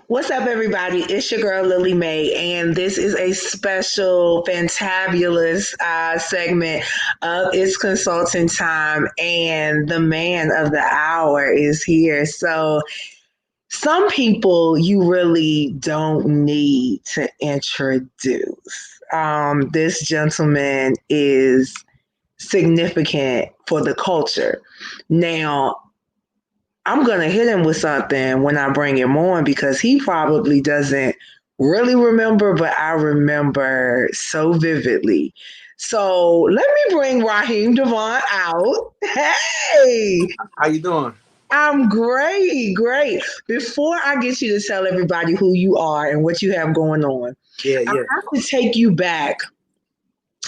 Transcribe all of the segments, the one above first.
What's up, everybody? It's your girl Lily Mae, and this is a special, fantabulous segment of It's Consulting Time. And the man of the hour is here. So, some people you really don't need to introduce. This gentleman is significant for the culture. Now, I'm going to hit him with something when I bring him on because he probably doesn't really remember, but I remember so vividly. So let me bring Raheem DeVaughn out. Hey, How you doing? I'm great, great. Before I get you to tell everybody who you are and what you have going on, Yeah, I yeah. have to take you back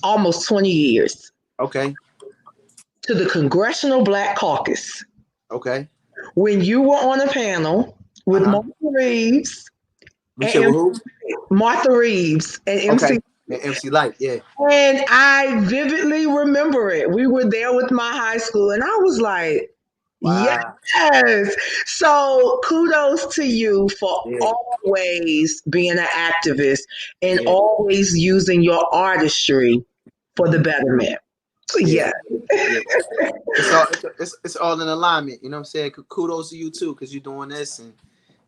almost 20 years Okay, to the Congressional Black Caucus okay. when you were on a panel with Uh-huh. Martha Reeves You said and with who? Martha Reeves and Okay. MC. Yeah, MC Light, yeah. And I vividly remember it. We were there with my high school, and I was like, yes. Wow. So kudos to you for Yeah, always being an activist and yeah, always using your artistry for the betterment. yeah, Yeah, yeah. It's all in alignment, you know what I'm saying? Kudos to you too, because you're doing this and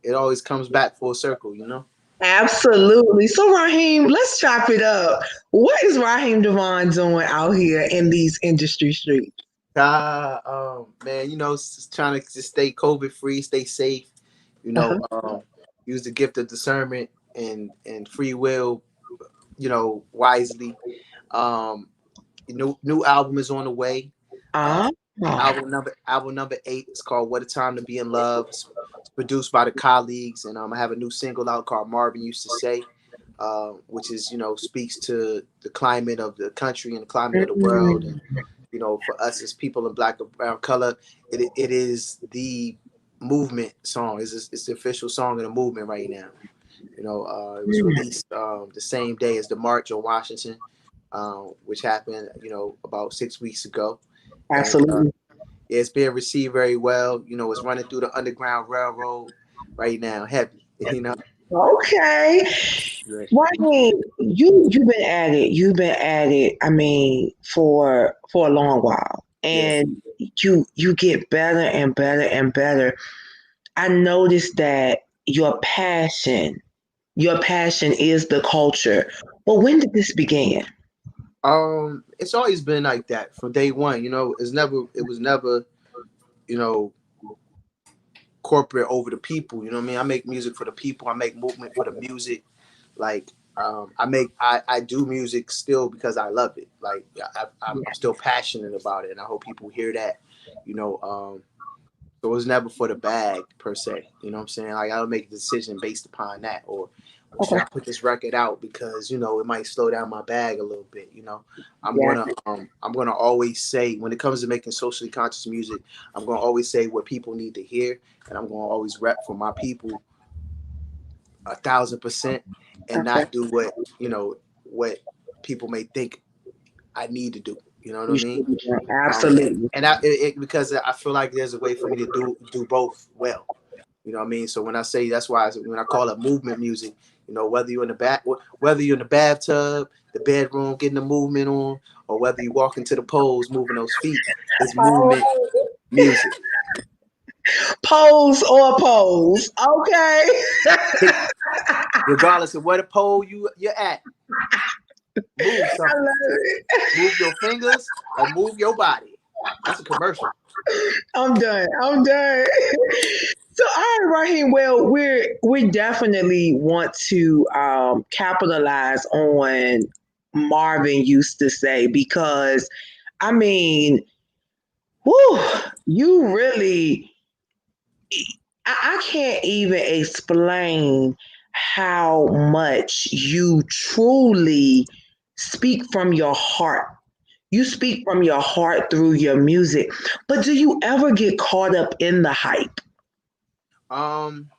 it always comes back full circle, you know? absolutely. So, Raheem, let's chop it up. What is Raheem Devon doing out here in these industry streets? Man, trying to just stay COVID free, stay safe, you know, Uh-huh. use the gift of discernment and free will, wisely. Um, new album is on the way. Uh, Ah, album number 8 is called "What a Time to Be in Love." It's produced by the colleagues, and I have a new single out called "Marvin Used to Say," which is speaks to the climate of the country and the climate of the world, and mm, for us as people in black and brown color, it is the movement song. It's the official song of the movement right now. It was mm, released the same day as the March on Washington, which happened, about 6 weeks ago, and absolutely. it's being received very well. It's running through the Underground Railroad right now, heavy. Okay. Right. Raheem, you've been at it. You've been at it. I mean, for a long while, Yeah. and you get better and better and better. I noticed that your passion is the culture. But when did this begin? It's always been like that from day one. It was never, you know, corporate over the people. You know what I mean? I make music for the people. I make movement for the music. Like I do music still because I love it. Like I'm still passionate about it, and I hope people hear that. You know, so it was never for the bag per se. You know what I'm saying? Like I don't make a decision based upon that, or should Okay. I put this record out because it might slow down my bag a little bit. Yeah. I'm gonna always say when it comes to making socially conscious music, I'm gonna always say what people need to hear, and I'm gonna always rep for my people 1,000%, and Okay. not do what people may think I need to do. You know what I You should mean? be doing. And Absolutely. because I feel like there's a way for me to do both well. You know what I mean? So when I say that's why when I call it movement music, whether you're in the whether you're in the bathtub, the bedroom, getting the movement on, or whether you walk into the poles, moving those feet, it's movement music. Pose or pose. Okay. Regardless of where the pole you're at, move I something. love it. Move your fingers or move your body. That's a commercial. I'm done. I'm done. So, all right, Raheem. Well, we definitely want to capitalize on Marvin used to say because I mean, whew, you really I can't even explain how much you truly speak from your heart. You speak from your heart through your music. But do you ever get caught up in the hype? Um,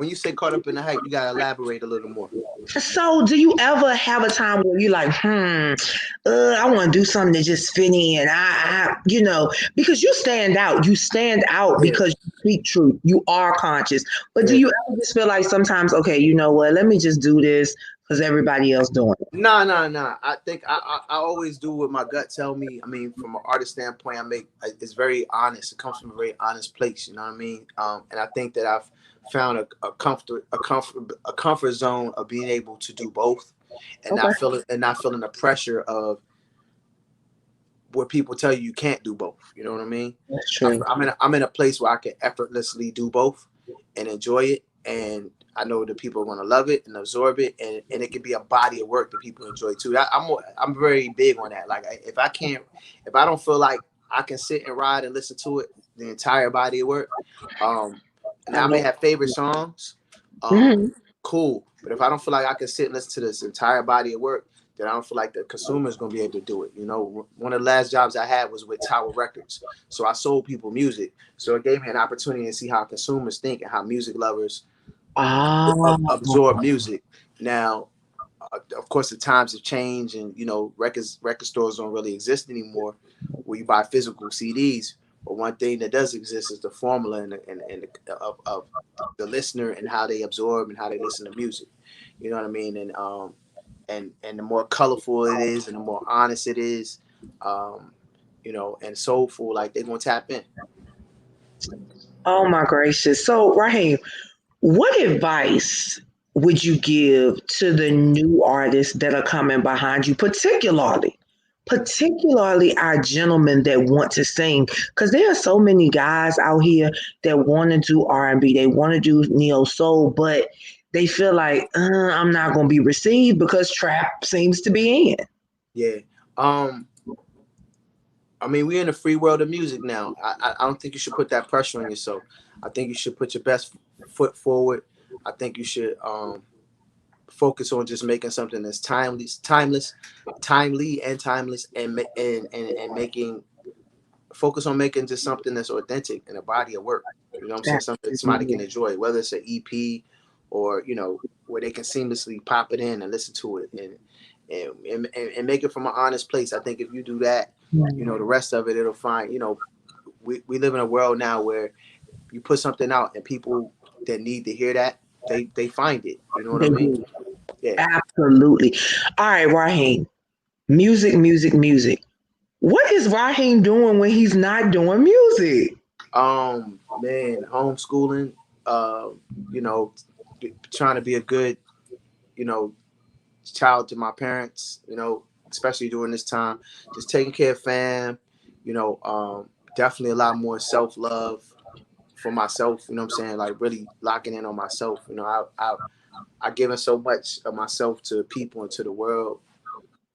when you say caught up in the hype, you gotta elaborate a little more. So, do you ever have a time where you're like, I want to do something to just fit in? Because you stand out. You stand out Yeah, because you speak truth. You are conscious. But do yeah. you ever just feel like sometimes, okay, you know what? Let me just do this because everybody else doing it. Nah. I think I always do what my gut tell me. I mean, from an artist standpoint, it's very honest. It comes from a very honest place. You know what I mean? And I think that I've found a comfort zone of being able to do both, and Okay, not feeling the pressure of where people tell you can't do both. You know what I mean? that's true. I'm in a place where I can effortlessly do both and enjoy it, and I know that people are going to love it and absorb it, and it can be a body of work that people enjoy too. I'm very big on that. Like if I don't feel like I can sit and ride and listen to it, the entire body of work. Um, I Now I may love. have favorite songs, Mhm. cool, but if I don't feel like I can sit and listen to this entire body of work, then I don't feel like the consumer is going to be able to do it. You know, one of the last jobs I had was with Tower Records, so I sold people music, so it gave me an opportunity to see how consumers think and how music lovers Ah, absorb music. Now, of course, the times have changed, and you know, record stores don't really exist anymore, where you buy physical CDs. But one thing that does exist is the formula of the listener and how they absorb and how they listen to music. You know what I mean? And the more colorful it is, and the more honest it is, um, you know, and soulful, like they're gonna tap in. oh my gracious. So, Raheem, what advice would you give to the new artists that are coming behind you, particularly our gentlemen that want to sing? Because there are so many guys out here that want to do R&B, they want to do neo soul, but they feel like I'm not going to be received because trap seems to be in. Yeah. Um, I mean, we're in a free world of music now. I don't think you should put that pressure on yourself. I think you should put your best foot forward. I think you should focus on just making something that's timely and timeless, and making focus on making just something that's authentic and a body of work. You know what I'm saying? Something that somebody can enjoy, whether it's an EP or you know where they can seamlessly pop it in and listen to it and make it from an honest place. I think if you do that, you know the rest of it, it'll find. You know, we live in a world now where you put something out and people that need to hear that they find it. You know what I They mean? do. Yeah. Absolutely. All right, Raheem. Music, music, music. What is Raheem doing when he's not doing music? Man, homeschooling. You know, trying to be a good, you know, child to my parents. You know, especially during this time, just taking care of fam. You know, definitely a lot more self love for myself. You know what I'm saying? Like really locking in on myself. You know, I given so much of myself to people and to the world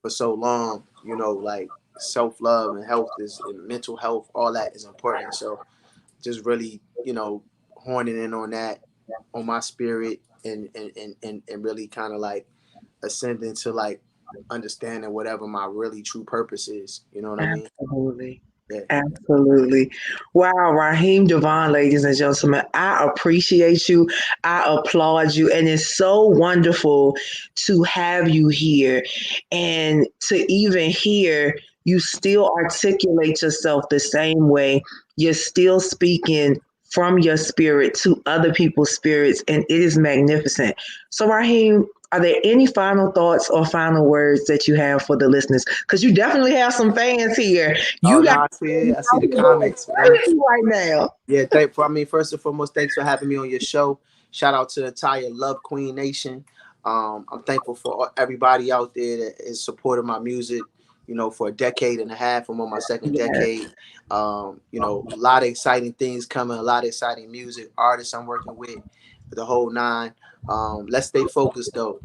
for so long. You know, like self love and health is and mental health, all that is important. So just really, you know, honing in on that, on my spirit, and really kind of like ascending to like understanding whatever my really true purpose is. You know what I mean? Absolutely. Yeah. Absolutely. Wow, Raheem DeVaughn, ladies and gentlemen, I appreciate you. I applaud you. And it's so wonderful to have you here and to even hear you still articulate yourself the same way. You're still speaking from your spirit to other people's spirits, and it is magnificent. So, Raheem, are there any final thoughts or final words that you have for the listeners? Because you definitely have some fans here. Oh You no, got I see it. I see the going comments, man. crazy right now. Yeah, I mean, first and foremost, thanks for having me on your show. Shout out to the entire Love Queen Nation. I'm thankful for everybody out there that has supported my music. You know, for a decade and a half. I'm on my second Yes, decade. You know, a lot of exciting things coming. A lot of exciting music, artists I'm working with, the whole nine. Let's stay focused though.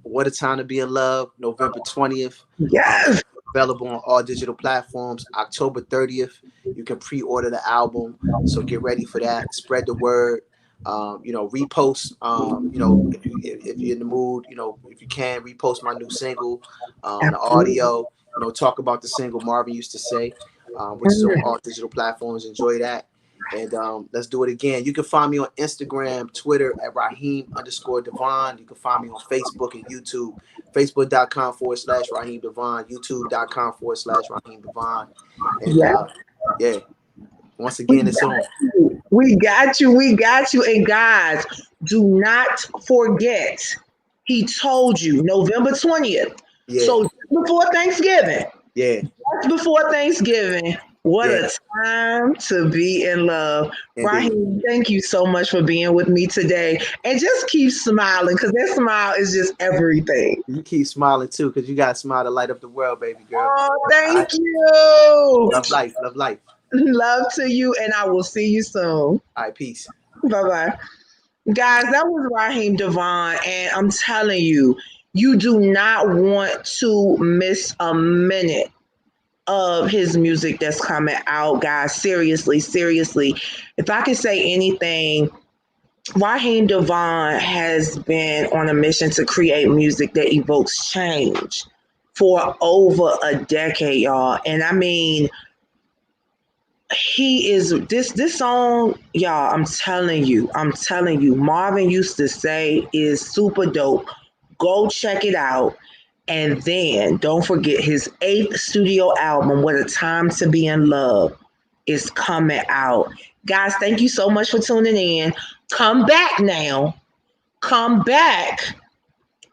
What a Time to Be in Love, November 20th. Um, yes. Available on all digital platforms. October 30th, you can pre-order the album. So get ready for that. Spread the word. You know, repost. You know, if you're in the mood, you know, if you can repost my new single, the Absolutely. audio. You know, talk about the single Marvin Used To Say, which is on Mm, all digital platforms. Enjoy that. And let's do it again. You can find me on Instagram, Twitter at Raheem_DeVaughn. You can find me on Facebook and YouTube. Facebook.com/Raheem DeVaughn. YouTube.com/Raheem DeVaughn. And Yeah. yeah, once We again, it's got on. you. We got you. We got you. And guys, do not forget, he told you November 20th. Yeah, So just before Thanksgiving, yeah, just before Thanksgiving, what yeah, a time to be in love. indeed. Raheem, thank you so much for being with me today. And just keep smiling because that smile is just everything. You keep smiling too, because you got a smile to light up the world, baby girl. Oh, All right. thank you. Love life. Love life. Love to you, and I will see you soon. All right, peace. Bye bye. Guys, that was Raheem DeVaughn, and I'm telling you, you do not want to miss a minute of his music that's coming out, guys. Seriously, seriously. If I can say anything, Raheem DeVaughn has been on a mission to create music that evokes change for over a decade, y'all. And I mean, he is this song, y'all. I'm telling you, Marvin Used To Say is super dope. Go check it out. And then don't forget his eighth studio album, What a Time to Be in Love, is coming out. Guys, thank you so much for tuning in. Come back now. Come back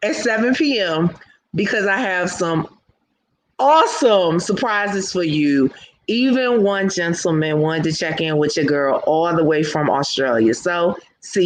at 7 p.m. because I have some awesome surprises for you. Even one gentleman wanted to check in with your girl all the way from Australia. So